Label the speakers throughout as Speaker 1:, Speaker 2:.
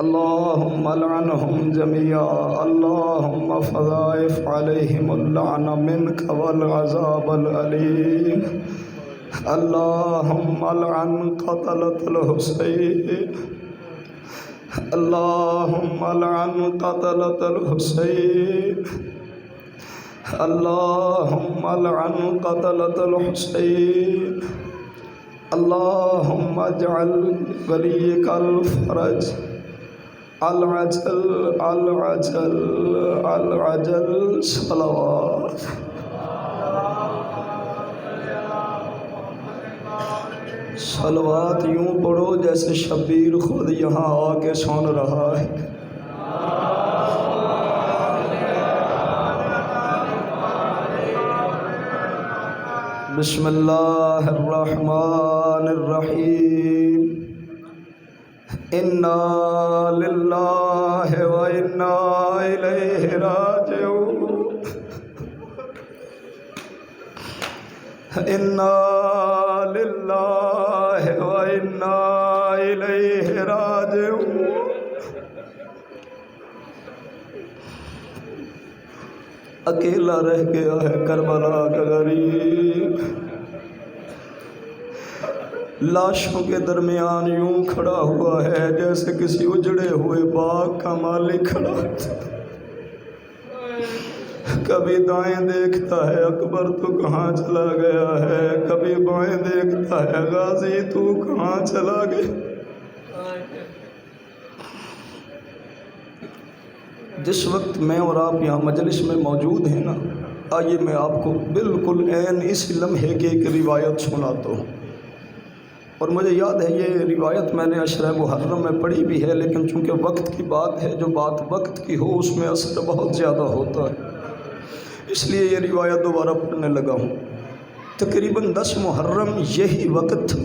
Speaker 1: اللهم لعنهم جميعا اللهم فضائف عليهم اللعن منك والعذاب الأليم اللهم لعن قتلة الحسين اللهم لعن قتلة الحسين اللهم لعن قتلة الحسين اللهم اجعل وليك الفرج العجل العجل العجل صلوات صلوات یوں پڑھو جیسے شبیر خود یہاں آ کے سن رہا ہے۔ بسم اللہ الرحمن الرحیم انا للہ و انا الیہ راجعون انا للہ و انا الیہ راجعون۔ اکیلا رہ گیا ہے کربلا کا غریب، لاشوں کے درمیان یوں کھڑا ہوا ہے جیسے کسی اجڑے ہوئے باغ کا مالک کھڑا ہوتا۔ کبھی دائیں دیکھتا ہے اکبر تو کہاں چلا گیا ہے، کبھی بائیں دیکھتا ہے غازی تو کہاں چلا گیا۔ جس وقت میں اور آپ یہاں مجلس میں موجود ہیں نا، آئیے میں آپ کو بالکل عین اس لمحے کی ایک روایت سناتا ہوں۔ اور مجھے یاد ہے یہ روایت میں نے عشرہ محرم میں پڑھی بھی ہے، لیکن چونکہ وقت کی بات ہے، جو بات وقت کی ہو اس میں اثر بہت زیادہ ہوتا ہے، اس لیے یہ روایت دوبارہ پڑھنے لگا ہوں۔ تقریباً 10 محرم یہی وقت تھا،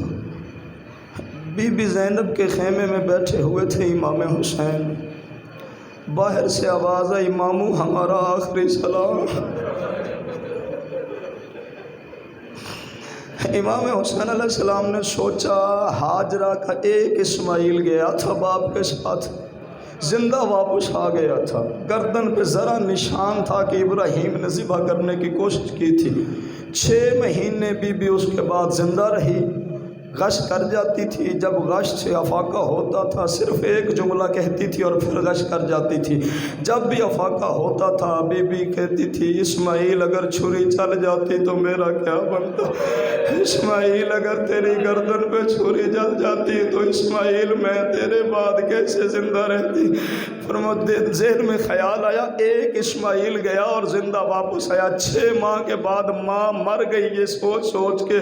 Speaker 1: بی بی زینب کے خیمے میں بیٹھے ہوئے تھے امام حسین، باہر سے آواز آئی مامو ہمارا آخری سلام۔ امام حسین علیہ السلام نے سوچا ہاجرہ کا ایک اسماعیل گیا تھا باپ کے ساتھ، زندہ واپس آ گیا تھا، گردن پہ ذرا نشان تھا کہ ابراہیم نے ذبح کرنے کی کوشش کی تھی۔ 6 مہینے بی بی اس کے بعد زندہ رہی، غش کر جاتی تھی، جب غش سے افاقہ ہوتا تھا صرف ایک جملہ کہتی تھی اور پھر غش کر جاتی تھی۔ جب بھی افاقہ ہوتا تھا بی بی کہتی تھی اسماعیل اگر چھری چل جاتی تو میرا کیا بنتا، اسماعیل اگر تیری گردن پہ چھری چل جاتی تو اسماعیل میں تیرے بعد کیسے زندہ رہتی۔ پھر مجھے ذہن میں خیال آیا ایک اسماعیل گیا اور زندہ واپس آیا، 6 ماہ کے بعد ماں مر گئی، یہ سوچ سوچ کے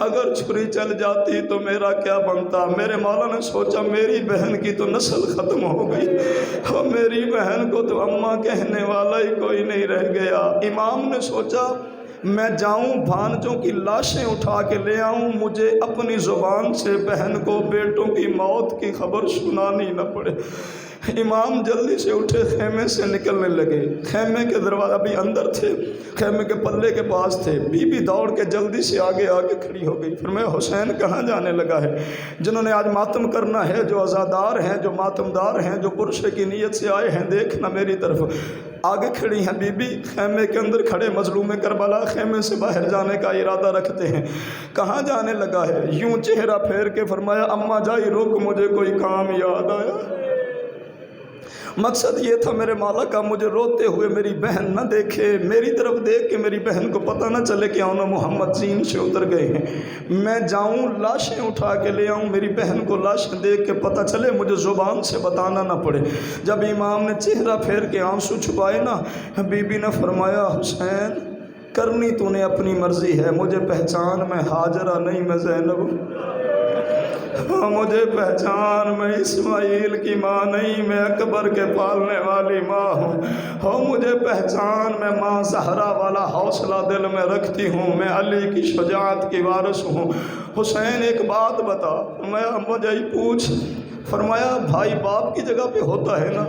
Speaker 1: اگر چھری چل جاتی تو میرا کیا بنتا۔ میرے مولا نے سوچا میری بہن کی تو نسل ختم ہو گئی، اور میری بہن کو تو اماں کہنے والا ہی کوئی نہیں رہ گیا۔ امام نے سوچا میں جاؤں بھانجوں کی لاشیں اٹھا کے لے آؤں، مجھے اپنی زبان سے بہن کو بیٹوں کی موت کی خبر سنانی نہ پڑے۔ امام جلدی سے اٹھے، خیمے سے نکلنے لگے، خیمے کے دروازہ ابھی اندر تھے، خیمے کے پلے کے پاس تھے، بی بی دوڑ کے جلدی سے آگے کھڑی ہو گئی۔ پھر میں حسین کہاں جانے لگا ہے؟ جنہوں نے آج ماتم کرنا ہے، جو عزادار ہیں، جو ماتمدار ہیں، جو پرشے کی نیت سے آئے ہیں، دیکھنا میری طرف۔ آگے کھڑی ہیں بی بی، خیمے کے اندر کھڑے مظلوم کربلا خیمے سے باہر جانے کا ارادہ رکھتے ہیں۔ کہاں جانے لگا ہے؟ یوں چہرہ پھیر کے فرمایا اماں جائی رک، مجھے کوئی کام یاد آیا۔ مقصد یہ تھا میرے مولا کا مجھے روتے ہوئے میری بہن نہ دیکھے، میری طرف دیکھ کے میری بہن کو پتہ نہ چلے کہ انہوں محمد زین سے اتر گئے ہیں۔ میں جاؤں لاشیں اٹھا کے لے آؤں، میری بہن کو لاشیں دیکھ کے پتہ چلے، مجھے زبان سے بتانا نہ پڑے۔ جب امام نے چہرہ پھیر کے آنسو چھپائے نا، بی بی نے فرمایا حسین کرنی تو نے اپنی مرضی ہے، مجھے پہچان میں ہاجرہ نہیں میں زینب ہوں، مجھے پہچان میں اسماعیل کی ماں نہیں، میں اکبر کے پالنے والی ماں ہوں، مجھے پہچان میں ماں زہرا والا حوصلہ دل میں رکھتی ہوں، میں علی کی شجاعت کی وارث ہوں۔ حسین ایک بات بتا، میں مجھے پوچھ، فرمایا بھائی باپ کی جگہ پہ ہوتا ہے نا،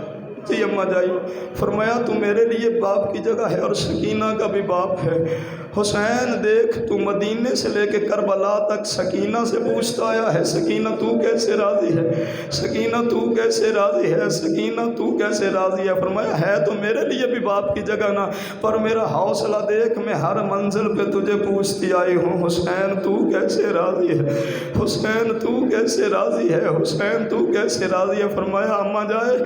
Speaker 1: جی اما جائی۔ فرمایا تو میرے لیے باپ کی جگہ ہے اور سکینہ کا بھی باپ ہے۔ حسین دیکھ تو مدینے سے لے کے کربلا تک سکینہ سے پوچھتا آیا ہے، سکینہ تو کیسے راضی ہے، سکینہ تو کیسے راضی ہے، سکینہ تو کیسے راضی ہے۔ فرمایا ہے تو میرے لیے بھی باپ کی جگہ نا، پر میرا حوصلہ دیکھ میں ہر منزل پہ تجھے پوچھتی آئی ہوں، حسین تو کیسے راضی ہے، حسین تو کیسے راضی ہے، حسین تو کیسے راضی ہے۔ فرمایا اماں جائے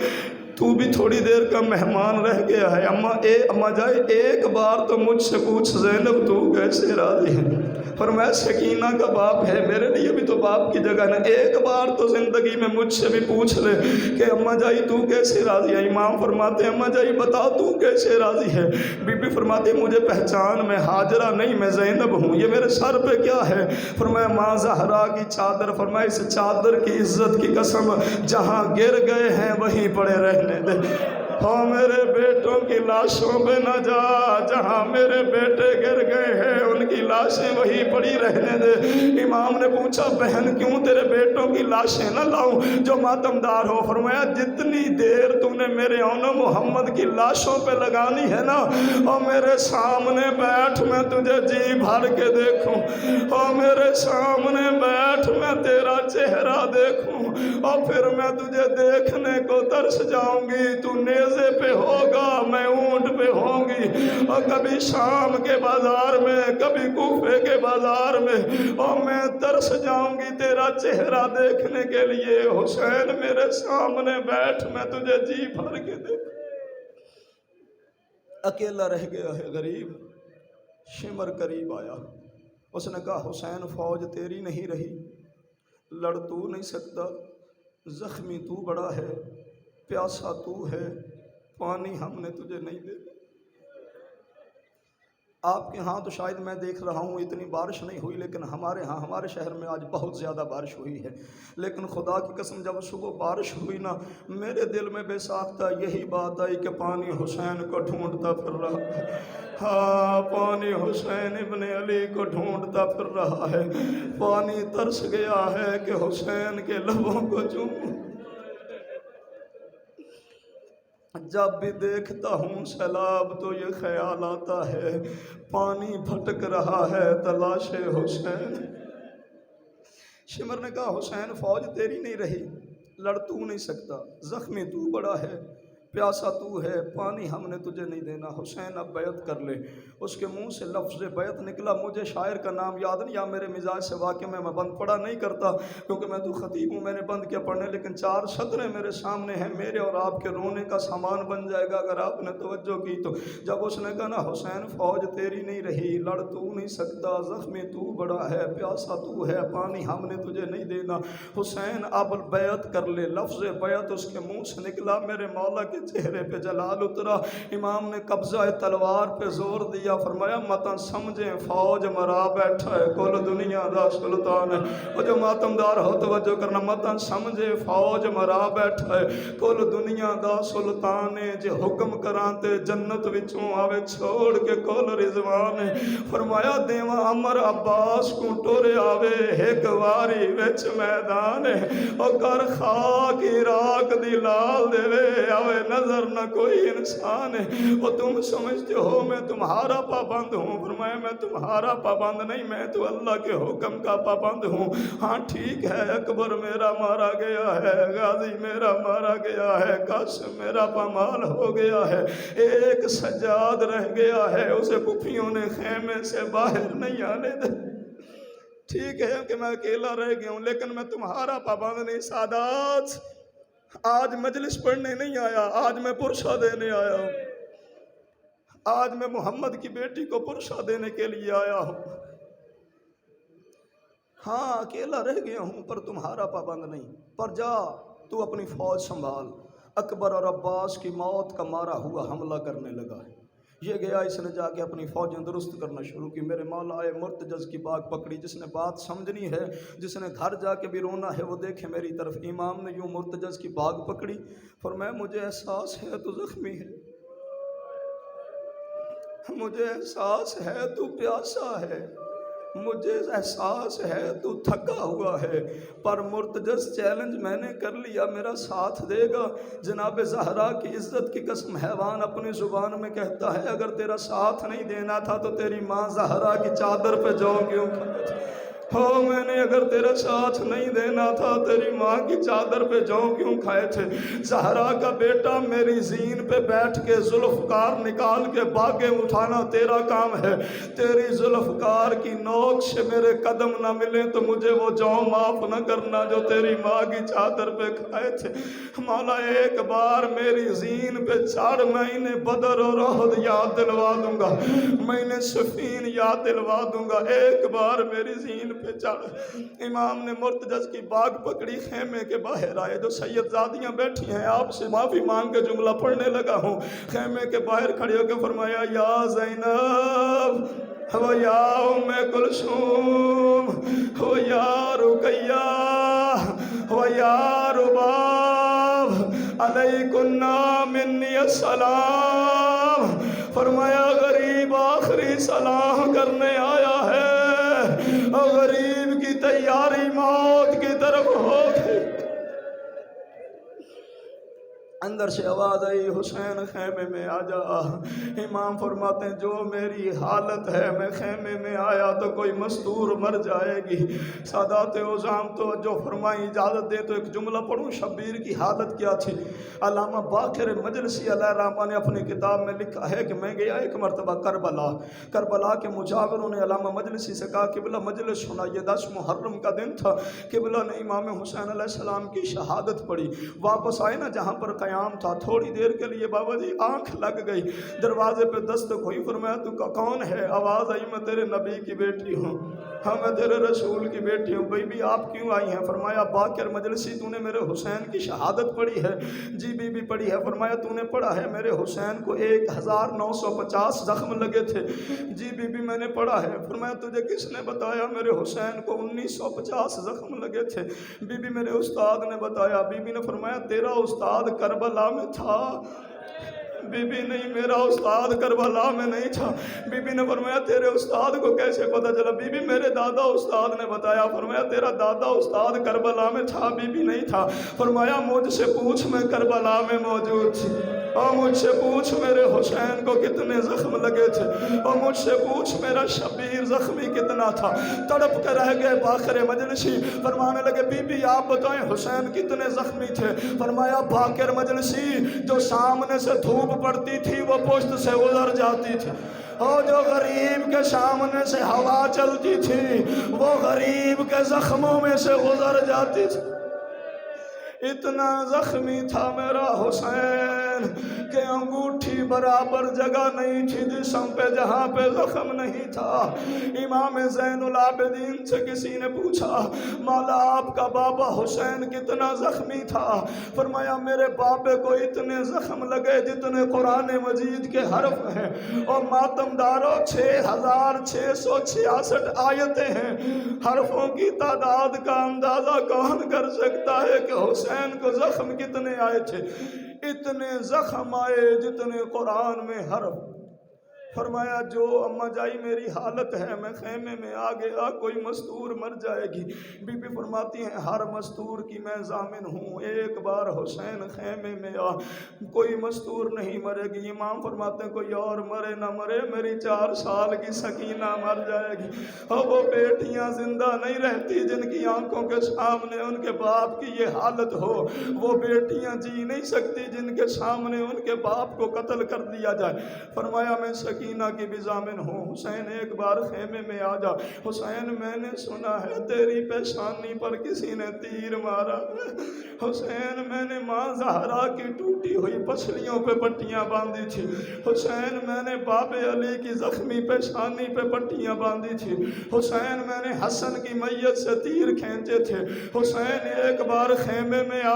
Speaker 1: تو بھی تھوڑی دیر کا مہمان رہ گیا ہے، اماں جائے ایک بار تو مجھ سے پوچھ زینب تو کیسے راضی ہے۔ فرمایا سکینہ کا باپ ہے، میرے لیے بھی تو باپ کی جگہ نا، ایک بار تو زندگی میں مجھ سے بھی پوچھ لے کہ اماں جائی تو کیسے راضی ہے۔ امام فرماتے ہیں اماں جائی بتا تو کیسے راضی ہے۔ بی بی فرماتے مجھے پہچان میں ہاجرہ نہیں میں زینب ہوں، یہ میرے سر پہ کیا ہے۔ فرمایا ماں زہرا کی چادر، فرمایا اس چادر کی عزت کی قسم جہاں گر گئے ہیں وہیں پڑے رہنے دے، ہاں میرے بیٹوں کی لاشوں پہ نہ جا، جہاں میرے بیٹے گر گئے ہیں ان کی لاشیں وہی پڑی رہنے دے۔ امام نے پوچھا بہن کیوں تیرے بیٹوں کی لاشیں نہ لاؤں جو ماتمدار ہو۔ فرمایا جتنی دیر تو نے میرے اون محمد کی لاشوں پہ لگانی ہے نا، اور میرے سامنے بیٹھ میں تجھے جی بھر کے دیکھوں، اور میرے سامنے بیٹھ میں تیرا چہرہ دیکھوں، اور پھر میں تجھے دیکھنے کو ترس جاؤں گی۔ تو نیزے پہ ہوگا میں اونٹ پہ ہوں گی، اور کبھی شام کے بازار میں کبھی کوفے کے بازار میں، اور میں ترس جاؤں گی تیرا چہرہ دیکھنے کے لیے۔ حسین میرے سامنے بیٹھ میں تجھے جی بھر کے دیکھ۔ اکیلا رہ گیا ہے غریب، شمر قریب آیا، اس نے کہا حسین فوج تیری نہیں رہی، لڑ تو نہیں سکتا، زخمی تو بڑا ہے، پیاسا تو ہے، پانی ہم نے تجھے نہیں دینا۔ آپ کے ہاں تو شاید میں دیکھ رہا ہوں اتنی بارش نہیں ہوئی، لیکن ہمارے ہاں ہمارے شہر میں آج بہت زیادہ بارش ہوئی ہے۔ لیکن خدا کی قسم جب صبح بارش ہوئی نا، میرے دل میں بے ساختہ یہی بات آئی کہ پانی حسین کو ڈھونڈتا پھر رہا ہے، ہاں پانی حسین ابن علی کو ڈھونڈتا پھر رہا ہے۔ پانی ترس گیا ہے کہ حسین کے لبوں کو چوموں۔ جب بھی دیکھتا ہوں سیلاب تو یہ خیال آتا ہے، پانی بھٹک رہا ہے تلاش حسین۔ شمر نے کہا حسین فوج تیری نہیں رہی، لڑ تو نہیں سکتا، زخمی تو بڑا ہے، پیاسا تو ہے، پانی ہم نے تجھے نہیں دینا، حسین اب بیعت کر لے۔ اس کے منہ سے لفظ بیعت نکلا، مجھے شاعر کا نام یاد نہیں، یا میرے مزاج سے واقع میں بند پڑھا نہیں کرتا کیونکہ میں تو خطیب ہوں، میں نے بند کیا پڑھنے، لیکن 4 سطریں میرے سامنے ہیں، میرے اور آپ کے رونے کا سامان بن جائے گا اگر آپ نے توجہ کی تو۔ جب اس نے کہا نا حسین فوج تیری نہیں رہی، لڑ تو نہیں سکتا، زخمی تو بڑا ہے، پیاسا تو ہے، پانی ہم نے تجھے نہیں دینا، حسین اب بیعت کر لے۔ لفظ بیعت اس کے منہ سے نکلا، میرے مولا کے چہرے پہ جلال اترا۔ امام نے قبضہ تلوار پہ زور دیا، فرمایا متاں سمجھیں فوج مرا بیٹھا ہے کل دنیا دا سلطان ہے۔ اور جو ماتمدار ہو توجہ کرنا، متاں سمجھے فوج مرا بیٹھا ہے کل دنیا دا سلطان ہے، جے حکم کراں تے جنت وچوں آوے چھوڑ کے کل رضوان ہے۔ فرمایا دیواں امر عباس کو ٹورے آوے ایک واری وچ میدان ہے، اور کر خاک عراق دی لال دے آوے نظر نہ کوئی انسان ہے۔ اور تم سمجھتے ہو میں تمہارا پابند ہوں، فرمایا میں تمہارا پابند نہیں، میں تو اللہ کے حکم کا پابند ہوں۔ ہاں ٹھیک ہے اکبر میرا مارا گیا ہے، غازی میرا مارا گیا ہے، قاسم میرا پامال ہو گیا ہے، ایک سجاد رہ گیا ہے، اسے پھوپھیوں نے خیمے سے باہر نہیں آنے دے۔ ٹھیک ہے کہ میں اکیلا رہ گیا ہوں، لیکن میں تمہارا پابند نہیں۔ سادات آج مجلس پڑھنے نہیں آیا، آج میں پرشا دینے آیا ہوں، آج میں محمد کی بیٹی کو پرشا دینے کے لیے آیا ہوں۔ ہاں اکیلا رہ گیا ہوں پر تمہارا پابند نہیں، پر جا تو اپنی فوج سنبھال۔ اکبر اور عباس کی موت کا مارا ہوا حملہ کرنے لگا ہے، یہ گیا اس نے جا کے اپنی فوجیں درست کرنا شروع کی۔ میرے مولا آئے مرتجز کی باغ پکڑی، جس نے بات سمجھنی ہے، جس نے گھر جا کے بھی رونا ہے وہ دیکھے میری طرف۔ امام نے یوں مرتجز کی باغ پکڑی، فرمایا مجھے احساس ہے تو زخمی ہے، مجھے احساس ہے تو پیاسا ہے، مجھے احساس ہے تو تھکا ہوا ہے، پر مرتجز چیلنج میں نے کر لیا، میرا ساتھ دے گا؟ جناب زہرا کی عزت کی قسم حیوان اپنی زبان میں کہتا ہے اگر تیرا ساتھ نہیں دینا تھا تو تیری ماں زہرا کی چادر پہ جو کیوں کھائے تھے؟ ہو میں نے اگر تیرا ساتھ نہیں دینا تھا تیری ماں کی چادر پہ جو کیوں کھائے تھے؟ زہرا کا بیٹا میری زین پہ بیٹھ کے ذوالفقار نکال کے باغیں اٹھانا تیرا کام ہے، تیری ذوالفقار کی نوک سے میرے قدم نہ ملے تو مجھے وہ جو معاف نہ کرنا جو تیری ماں کی چادر پہ کھائے تھے۔ مولا ایک بار میری زین پہ چڑھ، میں انہیں بدر اور احد یاد دلوا دوں گا، میں انہیں صفین یاد دلوا دوں گا، ایک بار میری زین پہ چڑھ۔ امام نے مرتجز کی باگ پکڑی، خیمے کے باہر آئے، جو سید زادیاں بیٹھی ہیں آپ سے معافی مانگ کے جملہ پڑھنے لگا ہوں، خیمے کے باہر کھڑے ہو کے فرمایا یا زینب و یا ام کلثوم و یا رقیہ و یا رباب علیکن منی السلام۔ فرمایا غریب آخری سلام کرنے آیا ہے، اور غریب کی تیاری موت کی طرف ہو گئی۔ اندر سے آواز آئی حسین خیمے میں آ جا۔ امام فرماتے ہیں جو میری حالت ہے، میں خیمے میں آیا تو کوئی مستور مر جائے گی۔ سادات عظام تو جو فرمائی اجازت دے تو ایک جملہ پڑھوں، شبیر کی حالت کیا تھی؟ علامہ باقر مجلسی علیہ رحمہ نے اپنی کتاب میں لکھا ہے کہ میں گیا ایک مرتبہ کربلا کے مجاوروں نے علامہ مجلسی سے کہا قبلہ مجلس سنا، یہ 10 محرم کا دن تھا، قبلہ نے امام حسین علیہ السلام کی شہادت پڑھی، واپس آئے نا جہاں پر قیام تھا، تھوڑی دیر کے لیے بابا جی آنکھ لگ گئی، دروازے پہ دستک ہوئی، فرمایا تو کون ہے؟ آواز آئی میں تیرے نبی کی بیٹی ہوں، ہاں میں تیرے رسول کی بیٹی ہوں۔ بی بی آپ کیوں آئی ہیں؟ فرمایا باقر مجلسی تو نے میرے حسین کی شہادت پڑھی ہے؟ جی بی بی پڑھی ہے۔ فرمایا تو نے پڑھا ہے میرے حسین کو 1950 زخم لگے تھے؟ جی بی بی میں نے پڑھا ہے۔ فرمایا تجھے کس نے بتایا میرے حسین کو 1950 زخم لگے تھے؟ بی بی میرے استاد نے بتایا۔ بی بی نے فرمایا تیرا استاد کربلا میں تھا؟ بی بی نہیں، میرا استاد کربلا میں نہیں تھا۔ بی بی نے فرمایا تیرے استاد کو کیسے پتہ چلا؟ بی بی میرے دادا استاد نے بتایا۔ فرمایا تیرا دادا استاد کربلا میں تھا؟ بی بی نہیں تھا۔ فرمایا مجھ سے پوچھ میں کربلا میں موجود تھی، اور مجھ سے پوچھ میرے حسین کو کتنے زخم لگے تھے، اور مجھ سے پوچھ میرا شبیر زخمی کتنا تھا۔ تڑپ کر رہ گئے باقر مجلسی، فرمانے لگے بی بی آپ بتائیں حسین کتنے زخمی تھے؟ فرمایا باقر مجلسی جو سامنے سے دھوپ پڑتی تھی وہ پشت سے گزر جاتی تھی، اور جو غریب کے سامنے سے ہوا چلتی تھی وہ غریب کے زخموں میں سے گزر جاتی تھی۔ اتنا زخمی تھا میرا حسین کہ انگوٹھی برابر جگہ نہیں تھی جسم پہ جہاں پہ زخم نہیں تھا۔ امام زین العابدین سے کسی نے پوچھا مولا آپ کا بابا حسین کتنا زخمی تھا؟ فرمایا میرے بابے کو اتنے زخم لگے جتنے قرآن مجید کے حرف ہیں، اور ماتم داروں 6666 آیتیں ہیں، حرفوں کی تعداد کا اندازہ کون کر سکتا ہے کہ حسین کو زخم کتنے آئے تھے؟ اتنے زخم آئے جتنے قرآن میں حرف۔ فرمایا جو اماں جائی میری حالت ہے، میں خیمے میں آ گیا، کوئی مستور مر جائے گی۔ بی بی فرماتی ہیں ہر مستور کی میں ضامن ہوں، ایک بار حسین خیمے میں آ، کوئی مستور نہیں مرے گی۔ امام فرماتے ہیں کوئی اور مرے نہ مرے، میری 4 سال کی سکینہ مر جائے گی، اور وہ بیٹیاں زندہ نہیں رہتی جن کی آنکھوں کے سامنے ان کے باپ کی یہ حالت ہو، وہ بیٹیاں جی نہیں سکتی جن کے سامنے ان کے باپ کو قتل کر دیا جائے۔ فرمایا میں سکینہ کی بھی ضامن ہوں، حسین ایک بار خیمے میں آ جا۔ حسین میں نے سنا ہے تیری پیشانی پر کسی نے تیر مارا ہے۔ حسین میں نے ماں زہرا کی ٹوٹی ہوئی پسلیوں پہ پٹیاں باندھی تھی۔ حسین میں نے باب علی کی زخمی پیشانی پہ پٹیاں باندھی تھی۔ حسین میں نے حسن کی میت سے تیر کھینچے تھے۔ حسین ایک بار خیمے میں آ،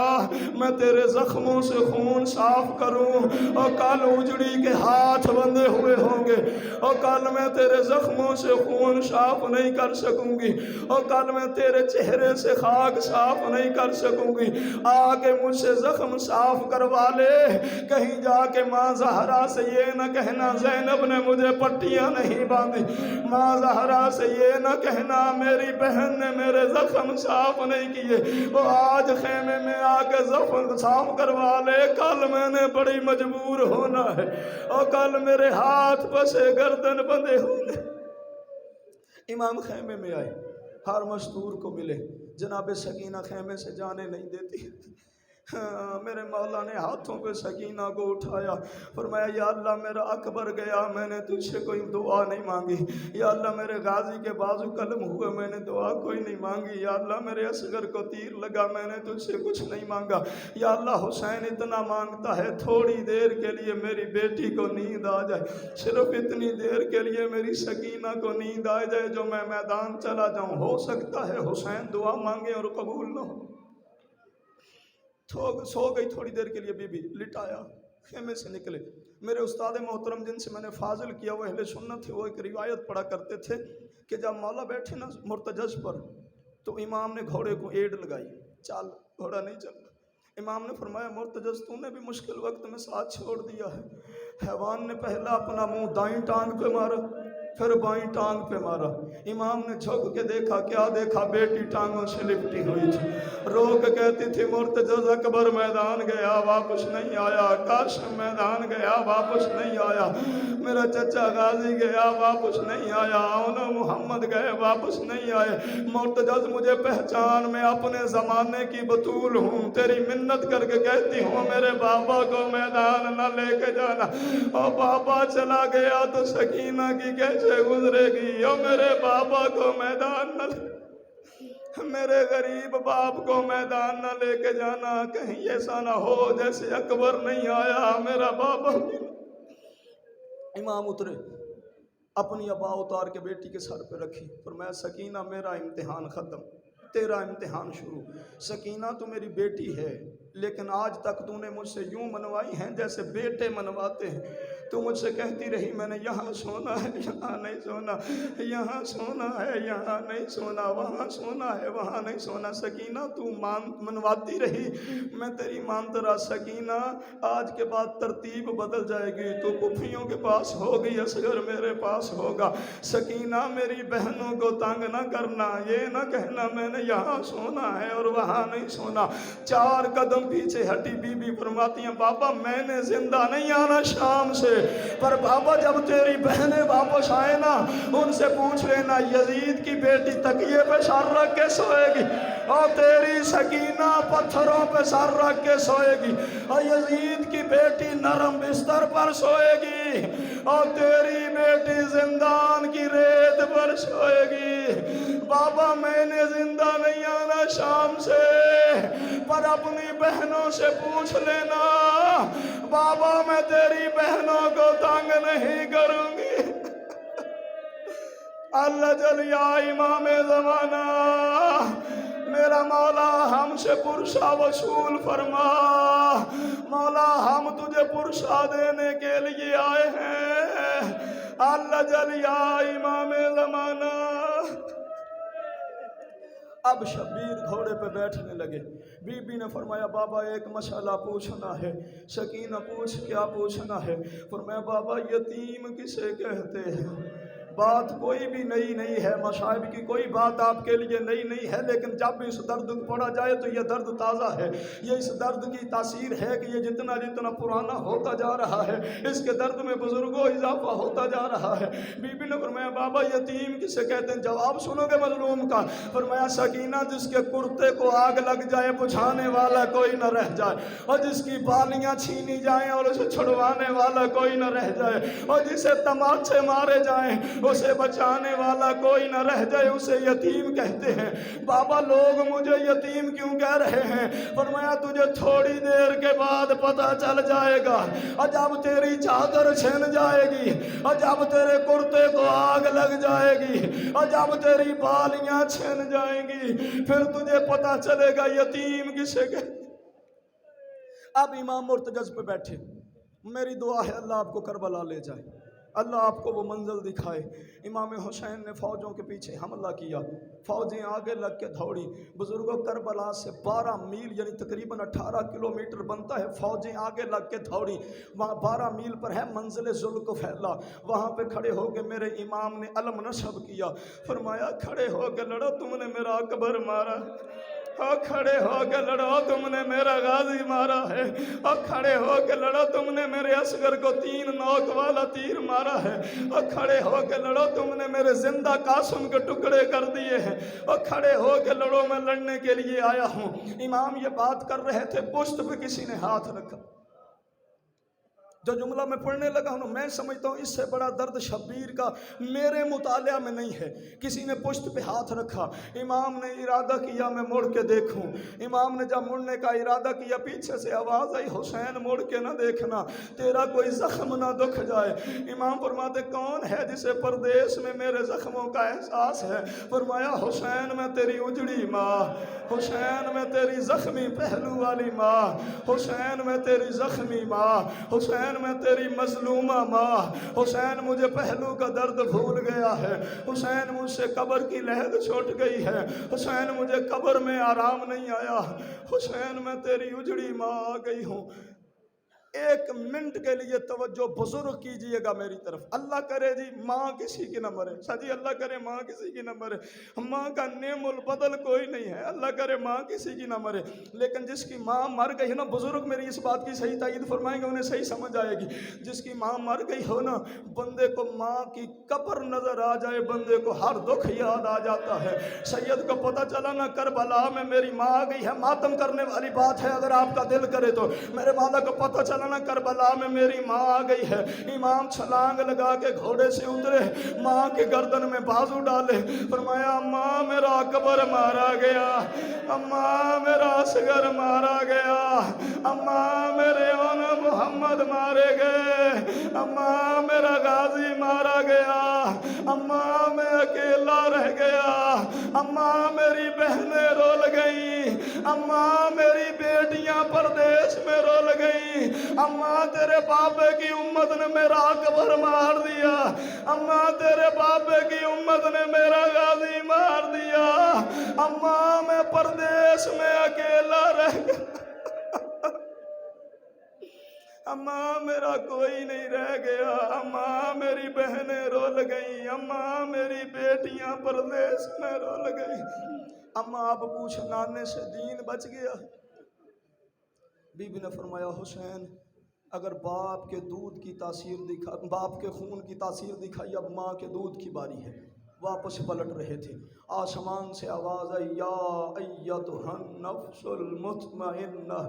Speaker 1: میں تیرے زخموں سے خون صاف کروں، اور کل اجڑی کے ہاتھ بندھے ہوئے ہوں ہوں گے، اور کل میں تیرے زخموں سے خون صاف نہیں کر سکوں گی، اور کل میں تیرے چہرے سے خاک صاف نہیں کر سکوں گی، آ کے مجھ سے زخم صاف کروا لے، کہیں جا کے ماں زہرا سے یہ نہ کہنا زینب نے مجھے پٹیاں نہیں باندھی، ماں زہرا سے یہ نہ کہنا میری بہن نے میرے زخم صاف نہیں کیے، وہ آج خیمے میں آ کے زخم صاف کروا لے، کل میں نے بڑی مجبور ہونا ہے، اور کل میرے ہاتھ پسے گردن بندھے ہونے۔ امام خیمے میں آئے، ہر مستور کو ملے، جناب سکینہ خیمے سے جانے نہیں دیتی۔ میرے مولا نے ہاتھوں پہ سکینہ کو اٹھایا، فرمایا یا اللہ میرا اکبر گیا، میں نے تجھ سے کوئی دعا نہیں مانگی، یا اللہ میرے غازی کے بازو قلم ہوئے، میں نے دعا کوئی نہیں مانگی، یا اللہ میرے اصغر کو تیر لگا، میں نے تجھ سے کچھ نہیں مانگا، یا اللہ حسین اتنا مانگتا ہے تھوڑی دیر کے لیے میری بیٹی کو نیند آ جائے، صرف اتنی دیر کے لیے میری سکینہ کو نیند آ جائے جو میں میدان چلا جاؤں، ہو سکتا ہے حسین دعا مانگے اور قبول نہ ہو۔ سو گئی تھوڑی دیر کے لیے بی بی، لٹایا، خیمے سے نکلے۔ میرے استاد محترم جن سے میں نے فاضل کیا وہ اہل سنت تھے، وہ ایک روایت پڑھا کرتے تھے کہ جب مولا بیٹھے نا مرتجز پر تو امام نے گھوڑے کو ایڈ لگائی، چال گھوڑا نہیں چل رہا، امام نے فرمایا مرتجز تو نے بھی مشکل وقت میں ساتھ چھوڑ دیا ہے۔ حیوان نے پہلا اپنا منہ دائیں ٹانگ پہ مارا، پھر بائیں ٹانگ پہ مارا، امام نے جھک کے دیکھا، کیا دیکھا؟ بیٹی ٹانگوں سے لپٹی ہوئی تھی، رو کے کہتی تھی مرتجز اکبر میدان گیا واپس نہیں آیا، قاسم میدان گیا واپس نہیں آیا، میرا چچا غازی گیا واپس نہیں آیا، انہوں محمد گئے واپس نہیں آئے، مرتجز مجھے پہچان، میں اپنے زمانے کی بطول ہوں، تیری منت کر کے کہتی ہوں میرے بابا کو میدان نہ لے کے جانا، اور بابا چلا گیا تو سکینہ کی کیسے گزرے گی، اور میرے بابا کو میدان نہ لے، میرے غریب باپ کو میدان نہ لے کے جانا، کہیں ایسا نہ ہو جیسے اکبر نہیں آیا میرا بابا۔ امام اترے، اپنی ابا اتار کے بیٹی کے سر پہ رکھی، فرمایا سکینہ میرا امتحان ختم، تیرا امتحان شروع، سکینہ تو میری بیٹی ہے لیکن آج تک تو نے مجھ سے یوں منوائی ہیں جیسے بیٹے منواتے ہیں، تو مجھ سے کہتی رہی میں نے یہاں سونا ہے یہاں نہیں سونا، یہاں سونا ہے یہاں نہیں سونا، وہاں سونا ہے وہاں نہیں سونا، سکینہ تو منواتی رہی، میں تیری مانتا رہا، سکینہ آج کے بعد ترتیب بدل جائے گی، تو پھوپھیوں کے پاس ہوگی، اصغر میرے پاس ہوگا، سکینہ میری بہنوں کو تنگ نہ کرنا، یہ نہ کہنا میں نے یہاں سونا ہے اور وہاں نہیں سونا۔ 4 قدم پیچھے ہٹی بی بی فرماتی ہیں بابا میں نے زندہ نہیں آنا شام سے، پر بابا جب تیری بہنیں واپس آئے نا ان سے پوچھ لینا یزید کی بیٹی تکیے پہ سر رکھ کے سوئے گی اور تیری سکینہ پتھروں پہ سر رکھ کے سوئے گی، اور یزید کی بیٹی نرم بستر پر سوئے گی اور تیری بیٹی زندان کی ریت پر سوئے گی۔ بابا میں نے زندہ نہیں آنا شام سے، پر اپنی بہنوں سے پوچھ لینا بابا میں تیری بہنوں کو تنگ نہیں کروں گی۔ اللہ جل یا امام زمانہ میرا مولا ہم سے پرسہ وصول فرما، مولا ہم تجھے پرسہ دینے کے لیے آئے ہیں، اللہ جل یا امام زمانہ۔ اب شبیر گھوڑے پہ بیٹھنے لگے، بی بی نے فرمایا بابا ایک مسئلہ پوچھنا ہے، سکینہ پوچھ کیا پوچھنا ہے؟ فرمایا بابا یتیم کسے کہتے ہیں؟ بات کوئی بھی نئی نہیں ہے، مصائب کی کوئی بات آپ کے لیے نئی نہیں ہے، لیکن جب بھی اس درد کو پڑھا جائے تو یہ درد تازہ ہے، یہ اس درد کی تاثیر ہے کہ یہ جتنا جتنا پرانا ہوتا جا رہا ہے اس کے درد میں بزرگوں اضافہ ہوتا جا رہا ہے۔ بی بی نے فرمایا بابا یتیم کسے کہتے ہیں؟ جواب سنو گے مظلوم کا؟ فرمایا سکینہ جس کے کرتے کو آگ لگ جائے بجھانے والا کوئی نہ رہ جائے، اور جس کی بالیاں چھینی جائیں اور اسے چھڑوانے والا کوئی نہ رہ جائے، اور جسے تماچے مارے جائیں اسے بچانے والا کوئی نہ رہ جائے، اسے یتیم کہتے ہیں۔ بابا لوگ مجھے یتیم کیوں کہہ رہے ہیں؟ فرمایا تجھے تھوڑی دیر کے بعد پتہ چل جائے گا، اور جب تیری چادر چھن جائے گی، اور جب تیرے کرتے کو آگ لگ جائے گی، اور جب تیری بالیاں چھن جائیں گی پھر تجھے پتہ چلے گا یتیم کسے کہتے ہیں۔ اب امام مرتجز پہ بیٹھے، میری دعا ہے اللہ آپ کو کربلا لے جائے، اللہ آپ کو وہ منزل دکھائے۔ امام حسین نے فوجوں کے پیچھے حملہ کیا، فوجیں آگے لگ کے دوڑی۔ بزرگوں کربلا سے 12 میل یعنی تقریباً 18 کلومیٹر بنتا ہے، فوجیں آگے لگ کے دوڑی۔ وہاں 12 میل پر ہے منزل ذوالکفیلہ، وہاں پہ کھڑے ہو کے میرے امام نے علم نصب کیا، فرمایا کھڑے ہو کے لڑو، تم نے میرا اکبر مارا، اور کھڑے ہو کے لڑو تم نے میرا غازی مارا ہے، اور کھڑے ہو کے لڑو تم نے میرے اصغر کو 3 نوک والا تیر مارا ہے، اور کھڑے ہو کے لڑو تم نے میرے زندہ قاسم کے ٹکڑے کر دیے ہیں، اور کھڑے ہو کے لڑو میں لڑنے کے لیے آیا ہوں۔ امام یہ بات کر رہے تھے، پشت پہ کسی نے ہاتھ رکھا۔ جو جملہ میں پڑھنے لگا ہوں میں سمجھتا ہوں اس سے بڑا درد شبیر کا میرے مطالعہ میں نہیں ہے۔ کسی نے پشت پہ ہاتھ رکھا، امام نے ارادہ کیا میں مڑ کے دیکھوں۔ امام نے جب مڑنے کا ارادہ کیا، پیچھے سے آواز آئی، حسین مڑ کے نہ دیکھنا، تیرا کوئی زخم نہ دکھ جائے۔ امام فرماتے کون ہے جسے پردیس میں میرے زخموں کا احساس ہے؟ فرمایا حسین میں تیری اجڑی ماں، حسین میں تیری زخمی پہلو والی ماں، حسین میں تیری زخمی ماں، حسین میں تیری مظلومہ ماں، حسین مجھے پہلو کا درد بھول گیا ہے، حسین مجھ سے قبر کی لہد چھوٹ گئی ہے، حسین مجھے قبر میں آرام نہیں آیا، حسین میں تیری اجڑی ماں آ گئی ہوں۔ ایک منٹ کے لیے توجہ بزرگ کیجئے گا میری طرف۔ اللہ کرے جی ماں کسی کی نہ مرے، سجی اللہ کرے ماں کسی کی نہ مرے، ماں کا نعم البدل کوئی نہیں ہے، اللہ کرے ماں کسی کی نہ مرے، لیکن جس کی ماں مر گئی نا، بزرگ میری اس بات کی صحیح تائید فرمائیں گے، انہیں صحیح سمجھ آئے گی، جس کی ماں مر گئی ہو نا، بندے کو ماں کی قبر نظر آ جائے، بندے کو ہر دکھ یاد آ جاتا ہے۔ سید کو پتہ چلا نا کربلا میں میری ماں آ گئی ہے، ماتم کرنے والی بات ہے اگر آپ کا دل کرے تو۔ میرے مولا کو پتہ چلا نا کربلا میں میری ماں آ گئی ہے، امام چھلانگ لگا کے گھوڑے سے اترے، ماں کے گردن میں بازو ڈالے، فرمایا اماں میرا اکبر مارا گیا، اماں میرا اصغر مارا گیا، اماں میرے اون محمد مارے گئے، اماں میرا غازی مارا گیا، اماں میں اکیلا رہ گیا، اماں میری بہنیں رول گئیں، اماں میری بیٹیاں پردیس میں رول گئیں، اماں تیرے بابے کی امت نے میرا اکبر مار دیا، اماں تیرے بابے کی امت نے میرا غازی مار دیا، اماں میں پردیس میں اکیلا رہ گیا، اماں میرا کوئی نہیں رہ گیا، اماں میری بہنیں رول گئیں، اماں میری بیٹیاں پردیس میں رول گئیں۔ اماں اب پوچھ نانے سے دین بچ گیا؟ بی بی نے فرمایا حسین اگر باپ کے دودھ کی تاثیر باپ کے خون کی تاثیر دکھائی، اب ماں کے دودھ کی باری ہے۔ واپس پلٹ رہے تھے، آسمان سے آواز آئی، یا ایتھا النفس المطمئنہ۔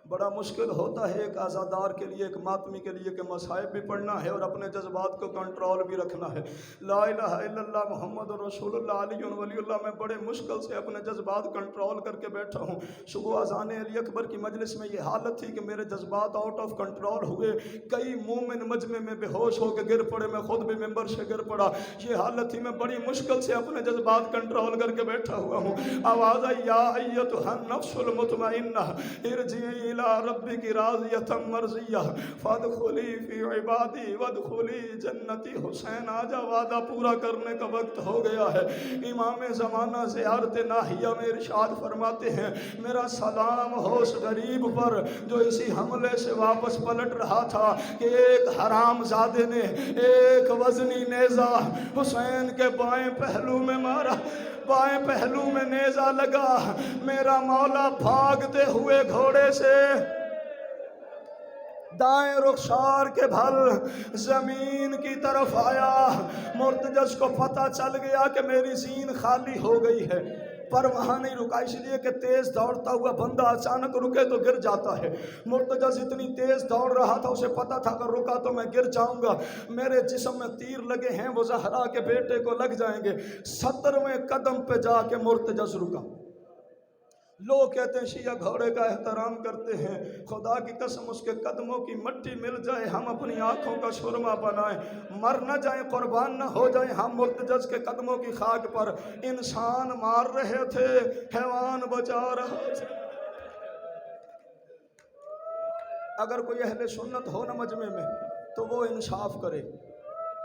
Speaker 1: بڑا مشکل ہوتا ہے ایک عزادار کے لیے، ایک ماتمی کے لیے کہ مصائب بھی پڑھنا ہے اور اپنے جذبات کو کنٹرول بھی رکھنا ہے۔ لا الہ الا اللہ محمد رسول اللہ علی ولی اللہ، میں بڑے مشکل سے اپنے جذبات کنٹرول کر کے بیٹھا ہوں۔ صبح اذان علی اکبر کی مجلس میں یہ حالت تھی کہ میرے جذبات آؤٹ آف کنٹرول ہوئے، کئی مومن مجمع میں بے ہوش ہو کے گر پڑے، میں خود بھی ممبر سے گر پڑا، یہ حالت تھی، میں بڑی مشکل سے اپنے جذبات کنٹرول کر کے بیٹھا ہوا ہوں۔ آواز آئی، یا ایتھا النفس المطمئنہ ارجعی الی ربک راضیۃ مرضیہ فادخلی فی عبادی وادخلی جنتی۔ حسین آجا، وعدہ پورا کرنے کا وقت ہو گیا ہے۔ امام زمانہ زیارت ناحیہ میں ارشاد فرماتے ہیں، میرا سلام ہو اس غریب پر جو اسی حملے سے واپس پلٹ رہا تھا کہ ایک حرام زادے نے ایک وزنی نیزہ حسین کے بائیں پہلو میں مارا، بائیں پہلو میں نیزہ لگا، میرا مولا بھاگتے ہوئے گھوڑے سے دائیں رخسار کے بھل زمین کی طرف آیا۔ مرتجز کو پتہ چل گیا کہ میری زین خالی ہو گئی ہے، پر وہاں نہیں رکا، اس لیے کہ تیز دوڑتا ہوا بندہ اچانک رکے تو گر جاتا ہے۔ مرتجز اتنی تیز دوڑ رہا تھا، اسے پتا تھا کہ رکا تو میں گر جاؤں گا، میرے جسم میں تیر لگے ہیں، وہ زہرا کے بیٹے کو لگ جائیں گے۔ 70ویں قدم پہ جا کے مرتجز رکا۔ لوگ کہتے ہیں شیعہ گھوڑے کا احترام کرتے ہیں، خدا کی قسم اس کے قدموں کی مٹی مل جائے ہم اپنی آنکھوں کا سرما بنائیں، مر نہ جائیں، قربان نہ ہو جائیں ہم مرتجز کے قدموں کی خاک پر۔ انسان مار رہے تھے، حیوان بچا رہا تھا۔ اگر کوئی اہل سنت ہو نہ مجمع میں تو وہ انصاف کرے،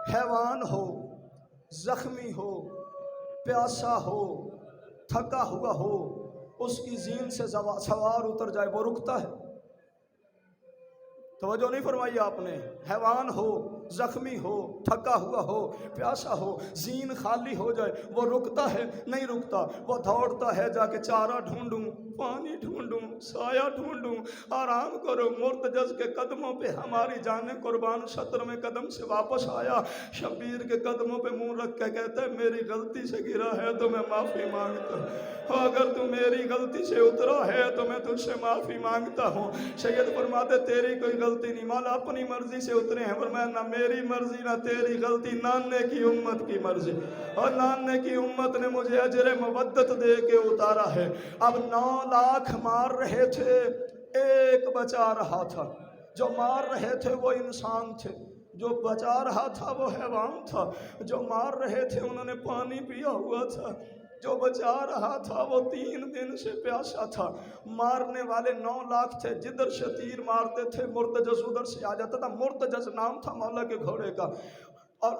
Speaker 1: حیوان ہو، زخمی ہو، پیاسا ہو، تھکا ہوا ہو، اس کی زین سے سوار اتر جائے وہ رکتا ہے؟ توجہ نہیں فرمائی آپ نے؟ حیوان ہو، زخمی ہو، تھکا ہوا ہو، پیاسا ہو، زین خالی ہو جائے وہ رکتا ہے؟ نہیں رکتا، وہ دوڑتا ہے، جا کے چارہ ڈھونڈوں، پانی ڈھونڈوں، سایہ ڈھونڈوں، آرام کرو۔ مرتجز کے قدموں پہ ہماری جانیں قربان 17ویں قدم سے واپس آیا، شبیر کے قدموں پہ منہ رکھ کے کہتا ہے میری غلطی سے گرا ہے تو میں معافی مانگتا ہوں، اگر تو میری غلطی سے اترا ہے تو میں تجھ سے معافی مانگتا ہوں۔ سید فرماتے تیری کوئی غلطی نہیں، مولا اپنی مرضی سے اترے ہیں، فرمایا نہ میری مرضی نہ تیری غلطی، ناننے کی امت کی مرضی، اور ناننے کی امت نے مجھے اجر مودت دے کے اتارا ہے۔ اب 9 لاکھ مار رہے تھے، ایک بچا رہا تھا، جو مار رہے تھے وہ انسان تھے، جو بچا رہا تھا وہ حیوان تھا، جو مار رہے تھے انہوں نے پانی پیا ہوا تھا، جو بچا رہا تھا وہ 3 دن سے پیاسا تھا۔ مارنے والے 9 لاکھ تھے، جدھر سے تیر مارتے تھے مرتجز ادھر سے آ جاتا تھا۔ مرتجز نام تھا مولا کے گھوڑے کا، اور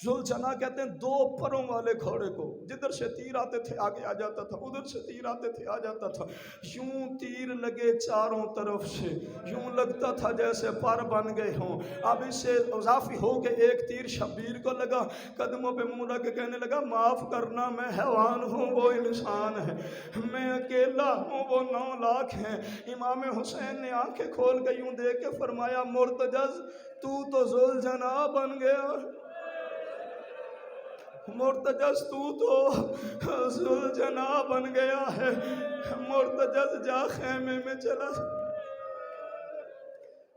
Speaker 1: ذوالجناح کہتے ہیں 2 پروں والے گھوڑے کو، جدھر سے تیر آتے تھے آگے آ جاتا تھا، ادھر سے تیر آتے تھے آ جاتا تھا، یوں تیر لگے چاروں طرف سے، یوں لگتا تھا جیسے پر بن گئے ہوں۔ اب اس سے اضافی ہو کے ایک تیر شبیر کو لگا، قدموں پہ منہ رکھ کے کہنے لگا معاف کرنا، میں حیوان ہوں وہ انسان ہے، میں اکیلا ہوں وہ 9 لاکھ ہیں۔ امام حسین نے آنکھیں کھول کے یوں دیکھ کے فرمایا مرتجز تو ذوالجناح بن گیا، مرتجز تو ذوالجناح بن گیا ہے، مرتجز جا خیمے میں چلا،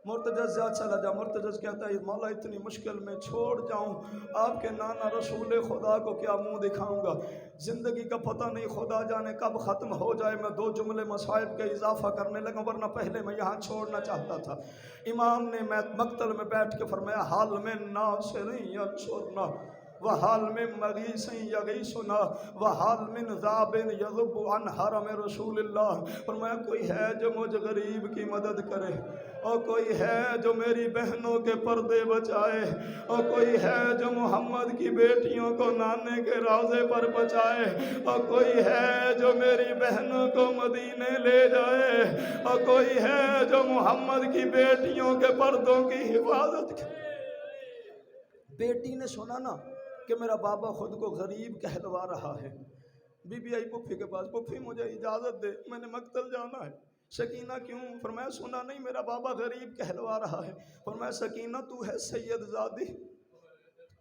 Speaker 1: مرتجز جا چلا جا۔ مرتجز کہتا ہے مولا اتنی مشکل میں چھوڑ جاؤں، آپ کے نانا رسول خدا کو کیا منہ دکھاؤں گا؟ زندگی کا پتہ نہیں، خدا جانے کب ختم ہو جائے۔ میں 2 جملے مصائب کے اضافہ کرنے لگا، ورنہ پہلے میں یہاں چھوڑنا چاہتا تھا۔ امام نے مقتل میں بیٹھ کے فرمایا حال میں ناصر ینصرنا وحال من مغیث یغیثنا وحال من ذاب یذب عن حرم رسول اللہ۔ فرمایا کوئی ہے جو مجھ غریب کی مدد کرے، اور کوئی ہے جو میری بہنوں کے پردے بچائے، اور کوئی ہے جو محمد کی بیٹیوں کو نانے کے روضے پر بچائے، اور کوئی ہے جو میری بہنوں کو مدینے لے جائے، اور کوئی ہے جو محمد کی بیٹیوں کے پردوں کی حفاظت کرے۔ بیٹی نے سنا نا کہ میرا بابا خود کو غریب کہلوا رہا ہے، بی بی آئی پھپھی کے پاس، پھپھی مجھے اجازت دے میں نے مقتل جانا ہے۔ سکینہ کیوں؟ فرمایا سنا نہیں میرا بابا غریب کہلوا رہا ہے۔ فرمایا سکینہ تو ہے سید زادی،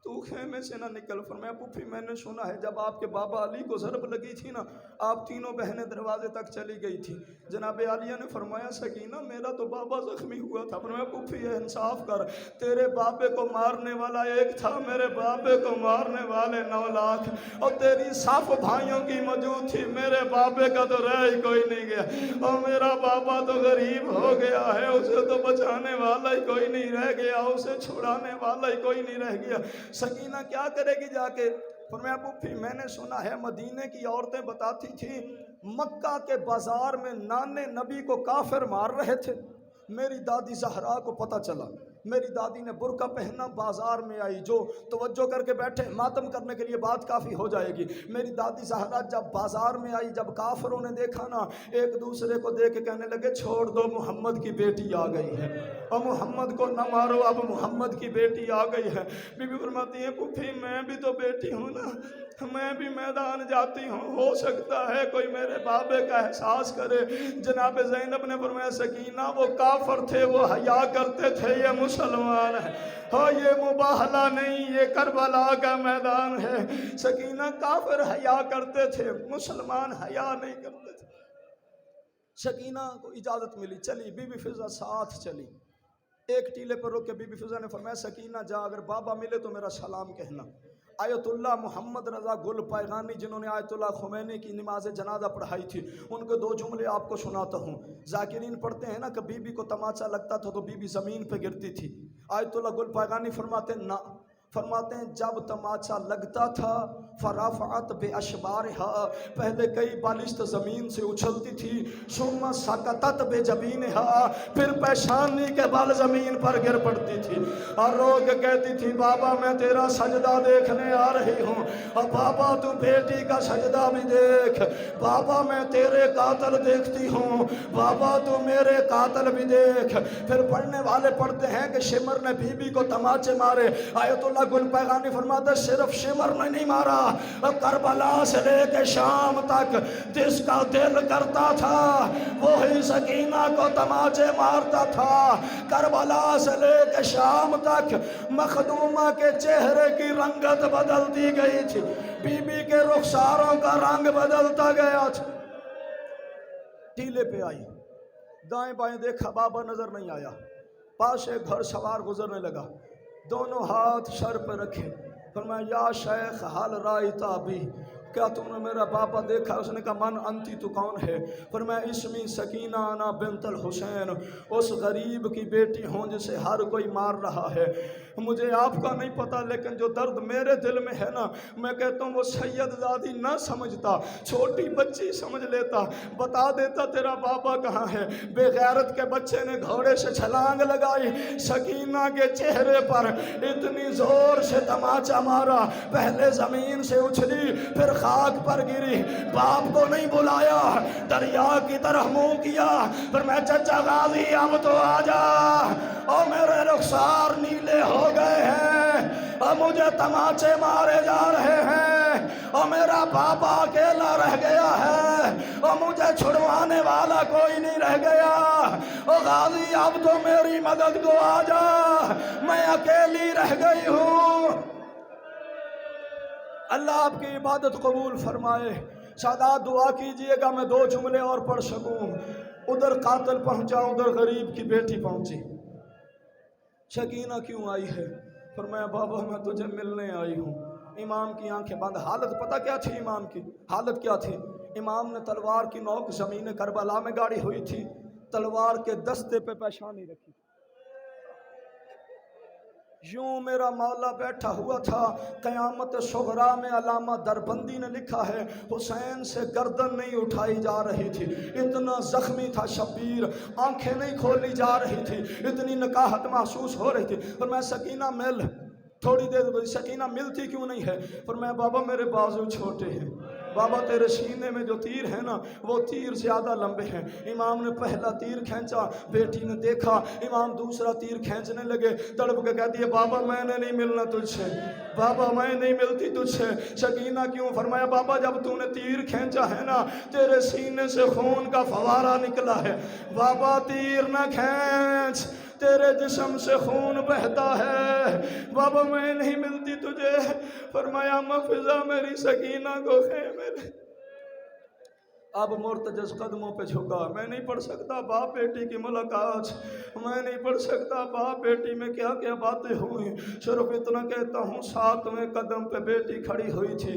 Speaker 1: تو خیمے سے نہ نکل۔ فرمایا پھپھی میں نے سنا ہے جب آپ کے بابا علی کو ضرب لگی تھی نا، آپ تینوں بہنیں دروازے تک چلی گئی تھی۔ جناب عالیہ نے فرمایا سکینہ میرا تو بابا زخمی ہوا تھا۔ فرمایا پھپھی انصاف کر، تیرے بابے کو مارنے والا ایک تھا، میرے بابے کو مارنے والے 9 لاکھ، اور تیری صف بھائیوں کی موجود تھی، میرے بابے کا تو رہ ہی کوئی نہیں گیا، اور میرا بابا تو غریب ہو گیا ہے، اسے تو بچانے والا ہی کوئی نہیں رہ گیا، اسے چھڑانے والا ہی کوئی نہیں رہ گیا۔ سکینہ کیا کرے گی جا کے؟ فرمایا پھپھی میں نے سنا ہے مدینے کی عورتیں بتاتی تھیں مکہ کے بازار میں نانے نبی کو کافر مار رہے تھے، میری دادی زہرا کو پتہ چلا، میری دادی نے برقع پہنا بازار میں آئی، جو توجہ کر کے بیٹھے ماتم کرنے کے لیے بات کافی ہو جائے گی۔ میری دادی زہرا جب بازار میں آئی، جب کافروں نے دیکھا نا، ایک دوسرے کو دیکھ کے کہنے لگے چھوڑ دو محمد کی بیٹی آ گئی ہے، اور محمد کو نہ مارو، اب محمد کی بیٹی آ گئی ہے۔ بی بی فرماتی ہے پھپھی میں بھی تو بیٹی ہوں نا، میں بھی میدان جاتی ہوں، ہو سکتا ہے کوئی میرے بابے کا احساس کرے۔ جناب زینب نے فرمایا سکینہ وہ کافر تھے، وہ حیا کرتے تھے، یہ مسلمان ہے، ہاں یہ مباہلہ نہیں، یہ کربلا کا میدان ہے۔ سکینہ کافر حیا کرتے تھے، مسلمان حیا نہیں کرتے تھے۔ سکینہ کو اجازت ملی، چلی، بی بی فضہ ساتھ چلی۔ ایک ٹیلے پر رک کے بی بی فضہ نے فرمایا سکینہ جا، اگر بابا ملے تو میرا سلام کہنا۔ آیت اللہ محمد رضا گل پائغانی جنہوں نے آیت اللہ خمینی کی نماز جنازہ پڑھائی تھی، ان کے 2 جملے آپ کو سناتا ہوں۔ ذاکرین پڑھتے ہیں نا کہ بی بی کو تماچا لگتا تھا تو بی بی زمین پہ گرتی تھی، آیت اللہ گل پائغانی فرماتے نہ، فرماتے ہیں جب تماچا لگتا تھا فرافعت بے اشبارہا، پہلے کئی بالشت زمین سے اچھلتی تھی، ثم سقطت بے جبینہا، پھر پیشانی کے بال زمین پر گر پڑتی تھی اور رو کے کہتی تھی بابا میں تیرا سجدہ دیکھنے آ رہی ہوں، اور بابا تو بیٹی کا سجدہ بھی دیکھ، بابا میں تیرے قاتل دیکھتی ہوں، بابا تو میرے قاتل بھی دیکھ۔ پھر پڑھنے والے پڑھتے ہیں کہ شمر نے بی بی کو تماچے مارے۔ آیت اللہ گل پیغانی فرماتا صرف شمر نے نہیں مارا، کربلا سے لے کے شام تک جس کا دل کرتا تھا وہی سکینہ کو تماچے مارتا تھا۔ کربلا سے لے کے شام تک مخدومہ کے چہرے کی رنگت بدلتی گئی تھی، بی بی کے رخساروں کا رنگ بدلتا گیا تھا۔ ٹیلے پہ آئی، دائیں بائیں دیکھا، بابا نظر نہیں آیا، پاس ایک گھڑ سوار گزرنے لگا، دونوں ہاتھ سر پہ رکھے، فرمایا یا شیخ حل رائتا بھی، کیا تم نے میرا بابا دیکھا؟ اس نے کہا من انتی، تو کون ہے؟ فرمایا اسمی سکینہ انا بنت الحسین، اس غریب کی بیٹی ہوں جسے ہر کوئی مار رہا ہے، مجھے آپ کا نہیں پتا لیکن جو درد میرے دل میں ہے نا، میں کہتا ہوں وہ سید زادی نہ سمجھتا، چھوٹی بچی سمجھ لیتا، بتا دیتا تیرا بابا کہاں ہے۔ بے غیرت کے بچے نے گھوڑے سے چھلانگ لگائی، سکینہ کے چہرے پر اتنی زور سے تماچا مارا، پہلے زمین سے اچھلی پھر خاک پر گری، باپ کو نہیں بلایا، دریا کی طرح منہ کیا، پھر میں چچا غازی اب تو آ جا، اور میرے رخسار نیلے ہو گئے ہیں، اور مجھے تماچے مارے جا رہے ہیں، اور میرا بابا اکیلا رہ گیا ہے، اور مجھے چھڑوانے والا کوئی نہیں رہ گیا، اور غازی اب تو میری مدد کو آ جا، میں اکیلی رہ گئی ہوں۔ اللہ آپ کی عبادت قبول فرمائے۔ سادات دعا کیجئے گا میں 2 جملے اور پڑھ سکوں۔ ادھر قاتل پہنچا، ادھر غریب کی بیٹی پہنچی۔ سکینہ کیوں آئی ہے؟ فرمایا بابا میں تجھے ملنے آئی ہوں۔ امام کی آنکھیں بند۔ حالت پتہ کیا تھی امام کی؟ حالت کیا تھی؟ امام نے تلوار کی نوک زمین کربلا میں گاڑی ہوئی تھی، تلوار کے دستے پہ پیشانی رکھی، یوں میرا مولا بیٹھا ہوا تھا۔ قیامت صغریٰ میں علامہ دربندی نے لکھا ہے حسین سے گردن نہیں اٹھائی جا رہی تھی، اتنا زخمی تھا شبیر، آنکھیں نہیں کھولی جا رہی تھی، اتنی نکاہت محسوس ہو رہی تھی۔ پر میں سکینہ مل، تھوڑی دیر سکینہ ملتی کیوں نہیں ہے؟ پر میں بابا میرے بازو چھوٹے ہیں، بابا تیرے سینے میں جو تیر ہے نا وہ تیر زیادہ لمبے ہیں۔ امام نے پہلا تیر کھینچا، بیٹی نے دیکھا، امام دوسرا تیر کھینچنے لگے، تڑپ کے کہتی ہے بابا میں نے نہیں ملنا تجھ سے، بابا میں نہیں ملتی تجھ سے۔ سکینہ کیوں؟ فرمایا بابا جب تو نے تیر کھینچا ہے نا تیرے سینے سے خون کا فوارہ نکلا ہے، بابا تیر نہ کھینچ، تیرے جسم سے خون بہتا ہے، بابا میں نہیں ملتی تجھے۔ فرمایا مفضہ میری سکینہ کو خیمے لے۔ اب مرتجز قدموں پہ جھکا، میں نہیں پڑھ سکتا باپ بیٹی کی ملاقات، میں نہیں پڑھ سکتا باپ بیٹی میں کیا کیا باتیں ہوئیں، صرف اتنا کہتا ہوں 7ویں قدم پہ بیٹی کھڑی ہوئی تھی،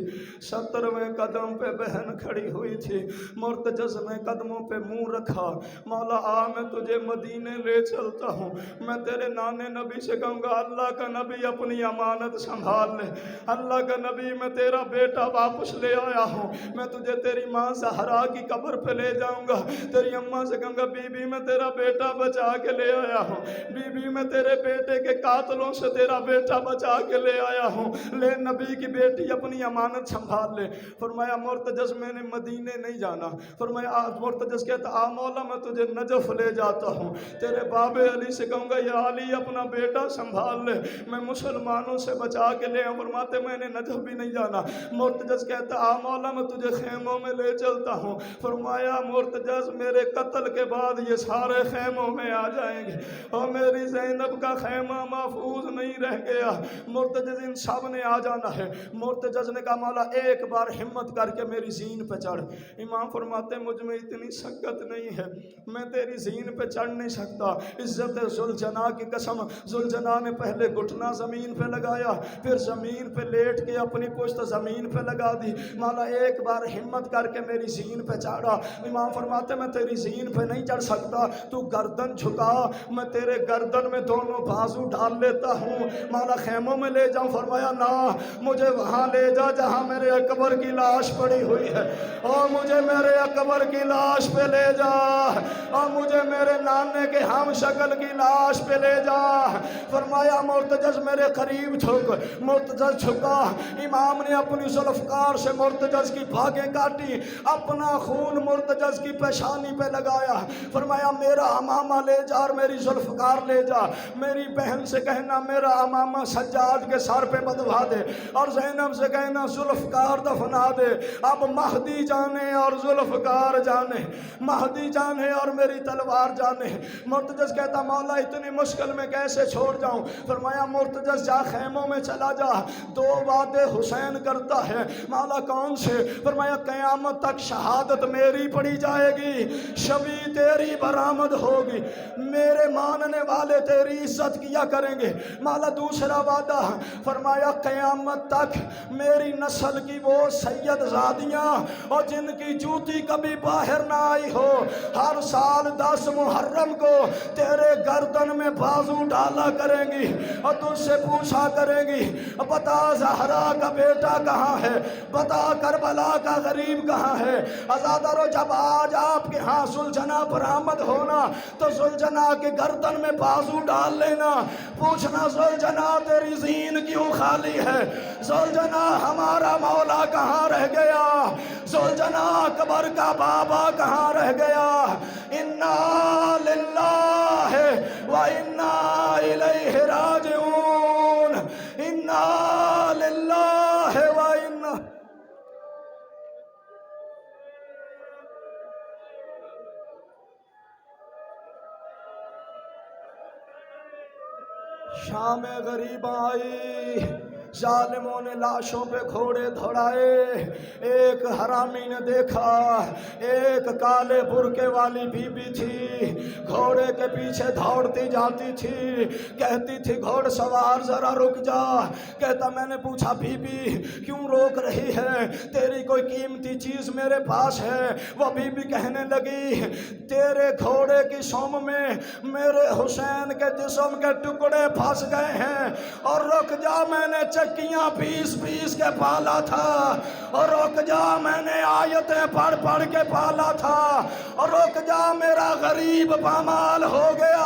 Speaker 1: 17ویں قدم پہ بہن کھڑی ہوئی تھی۔ مرتجز نے قدموں پہ منہ رکھا، مولا آ میں تجھے مدینے لے چلتا ہوں، میں تیرے نانے نبی سے کہوں گا اللہ کا نبی اپنی امانت سنبھال لے، اللہ کا نبی میں تیرا بیٹا واپس لے آیا ہوں، میں تجھے تیری ماں زہرا کی قبر پہ لے جاؤں گا، تیری اماں سے کہوں گا بی بی میں تیرا بیٹا بچا کے لے آیا ہوں، بی بی میں تیرے بیٹے کے قاتلوں سے تیرا بیٹا بچا کے لے آیا ہوں، لے نبی کی بیٹی اپنی امانت سنبھال لے۔ فرمایا مرتجز میں نے مدینے نہیں جانا، فرمایا مرتجز کہتا آ مولا میں تجھے نجف لے جاتا ہوں، تیرے باب علی سے کہوں گا یا علی اپنا بیٹا سنبھال لے، میں مسلمانوں سے بچا کے لے آؤں۔ فرماتے میں نے نجف بھی نہیں جانا۔ مرتجز کہتا آ مولا میں تجھے خیموں میں لے چلتا ہوں، فرمایا مرتجز میرے قتل کے بعد یہ سارے خیموں میں آ جائیں گے اور میری زینب کا خیمہ محفوظ نہیں رہ گیا، مرتجز ان سب نے آ جانا ہے۔ مرتجز نے کہا مولا ایک بار ہمت کر کے میری زین پہ چڑھ۔ امام فرماتے مجھ میں اتنی سکت نہیں ہے، میں تیری زین پہ چڑھ نہیں سکتا، عزت ذوالجنا کی قسم، ذوالجنا نے پہلے گھٹنا زمین پہ لگایا، پھر زمین پہ لیٹ کے اپنی پشت زمین پہ لگا دی، مولا ایک بار ہمت کر کے میری زین پہ چڑھا۔ امام فرماتے میں تیری زین پہ نہیں چڑھ سکتا، تو گردن جھکا، میں تیرے گردن میں دونوں بازو ڈال لیتا ہوں، مولا خیموں میں لے جاؤں۔ فرمایا نہ، مجھے وہاں لے جا جہاں میرے اکبر کی لاش پڑی ہوئی ہے، اور مجھے میرے اکبر کی لاش پہ لے جا، اور مجھے میرے نانے کے ہم شکل کی لاش پہ لے جا۔ فرمایا مرتجز میرے قریب جھک، مرتجز جھکا، امام نے اپنی ذوالفقار سے مرتجز کی بھاگیں کاٹی، اپنا خون مرتجز کی پیشانی پہ لگایا۔ فرمایا میرا امامہ لے جا اور میری ذوالفقار لے جا، میری بہن سے کہنا میرا امامہ سجاد کے سر پہ بدوا دے، اور زینب سے کہنا ذوالفقار دفنا دے۔ اب مہدی جانے اور ذوالفقار جانے، مہدی جانے اور میری تلوار جانے۔ مرتجز کہتا مولا اتنی مشکل میں کیسے چھوڑ جاؤں؟ فرمایا مرتجز جا خیموں میں چلا جا، 2 وعدے حسین کرتا ہے۔ مولا کون سے؟ فرمایا قیامت تک شہادت میری پڑی جائے گی، شبی تیری برآمد ہوگی، میرے ماننے والے تیری عزت کیا کریں گے۔ مولا دوسرا وعدہ، فرمایا قیامت تک میری نسل کی وہ سید زادیاں اور جن کی جوتی کبھی باہر نہ آئی ہو، ہر سال 10 محرم کو تیرے گردن میں بازو ڈالا کریں گی اور تجھ سے پوچھا کریں گی بتا زہرا کا بیٹا کہاں ہے، بتا کربلا کا غریب کہاں ہے۔ عزادارو جب آج آپ کے ہاں سلجھنا برآمد ہونا تو سلجھنا کے گردن میں بازو ڈال لینا، پوچھنا سلجھنا تیری زین کیوں خالی ہے، سلجھنا ہمارا مولا کہاں رہ گیا، سلجھنا اکبر کا بابا کہاں رہ گیا۔ انا للہ و انا الیہ راجعون، انا للہ و انا۔ شام غریب آئی، ظالموں نے لاشوں پہ گھوڑے دوڑائے، ایک حرامی نے دیکھا ایک کالے برقعے والی بی بی تھی، گھوڑے کے پیچھے دوڑتی جاتی تھی، کہتی تھی گھوڑ سوار ذرا رک جا۔ کہتا میں نے پوچھا بی بی کیوں روک رہی ہے، تیری کوئی قیمتی چیز میرے پاس ہے؟ وہ بی بی کہنے لگی تیرے گھوڑے کی سم میں میرے حسین کے جسم کے ٹکڑے پھنس گئے ہیں، اور رک جا میں نے چکیاں پیس پیس کے پالا تھا، اور رک جا میں نے آیتیں پڑھ پڑھ کے پالا تھا، اور رک جا میرا غریب پامال ہو گیا۔